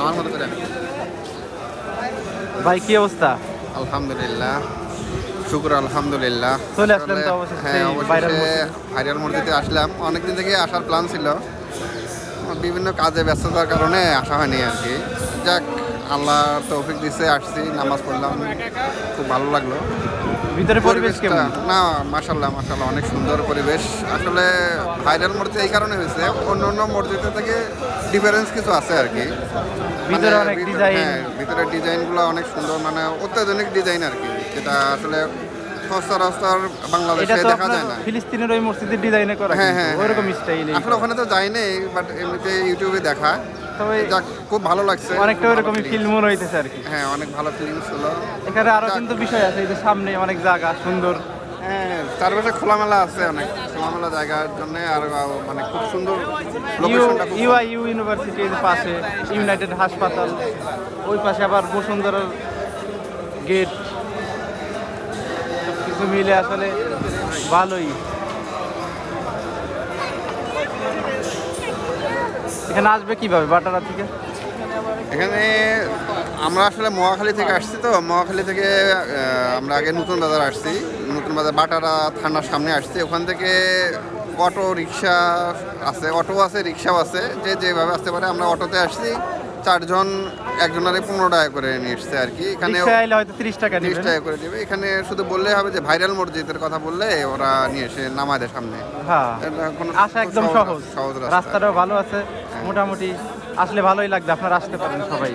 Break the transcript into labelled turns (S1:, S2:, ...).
S1: আমার মতো করে।
S2: ভাই কি অবস্থা?
S1: আলহামদুলিল্লাহ, শুক্র আলহামদুলিল্লাহ।
S2: চলে আসলেন তো অবশেষে
S1: হ্যাঁ,
S2: ভাইরাল
S1: অবশেষে
S2: মসজিদে।
S1: ভাইরাল মসজিদে আসলাম। অনেকদিন থেকে আসার প্ল্যান ছিল, বিভিন্ন কাজে ব্যস্ততার কারণে আসা হয়নি আর কি। যাক, আল্লাহ তৌফিক দিছে, আসছি, নামাজ পড়লাম, খুব ভালো লাগলো।
S2: ভিতরে পরিবেশ
S1: পরিবেশটা
S2: কেমন?
S1: না, মাশাল্লাহ মাশাল্লাহ, অনেক সুন্দর পরিবেশ। আসলে ভাইরাল মসজিদ এই কারণে হয়েছে, অন্য অন্য মসজিদের থেকে ডিফারেন্স কিছু আছে আর কি।
S2: ভিতরে অনেক ডিজাইন।
S1: হ্যাঁ, ভিতরের ডিজাইনগুলো অনেক সুন্দর, মানে অত্যাধুনিক ডিজাইন আর কি, যেটা আসলে সচরাচর
S2: এটা
S1: বাংলাদেশে
S2: তো
S1: দেখা
S2: আপনার
S1: যায় না।
S2: ফিলিস্তিনের ওই মসজিদের ডিজাইনে করা,
S1: হ্যাঁ
S2: কিন্তু
S1: হ্যাঁ
S2: ওইরকম
S1: হ্যাঁ।
S2: স্টাইল।
S1: আসলে ওখানে তো যাইনি, বাট এমনিতে ইউটিউবে দেখা।
S2: তবে
S1: যাক, খুব ভালো লাগছে,
S2: অনেকটা
S1: খুব ভালো
S2: ওইরকমই
S1: feelings।
S2: ফিল মনে হইতেছে আর কি।
S1: হ্যাঁ, অনেক ভালো ফিলিংস হলো।
S2: এখানে আরো
S1: যাক।
S2: কিন্তু বিষয় আছে, এই যে সামনে অনেক জায়গা সুন্দর।
S1: হ্যাঁ, চারপাশে খোলামেলা আছে, অনেক খোলামেলা জায়গার জন্য, আর মানে খুব সুন্দর লোকেশনটা।
S2: ইউ ইউনিভার্সিটির পাশে ইউনাইটেড হাসপাতাল, ওই পাশে আবার বসুন্ধরার গেট, কিছু মিলে আসলে ভালোই। এখানে আসবে কিভাবে বাটারা থেকে?
S1: এখানে আমরা আসলে মহাখালী থেকে আসছি, তো মহাখালী থেকে আমরা আগে নতুন বাজার আসছি, নতুন বাজার বাটারা থানার সামনে আসছি। ওখান থেকে অটো রিক্সা আছে, অটো আছে, রিক্সাও আছে, যে যেভাবে আসতে পারে। আমরা অটোতে আসছি, 4 জন, একজনের 15 টাকা করে নিয়ে এসছে আর কি। এখানে
S2: রিকশায় আইলে হয়তো 30 টাকা
S1: 30
S2: নেবেন।
S1: টাকা করে দেবে। এখানে শুধু বললে হবে যে ভাইরাল মসজিদের কথা বললে ওরা নিয়ে এসে নামায় দেয় সামনে।
S2: হ্যাঁ,
S1: এটা কোনো
S2: আসা একদম সহজ,
S1: সহজ রাস্তা।
S2: রাস্তাটাও ভালো আছে মোটামুটি। আসলে ভালোই লাগবে, আপনারা আসতে পারেন সবাই।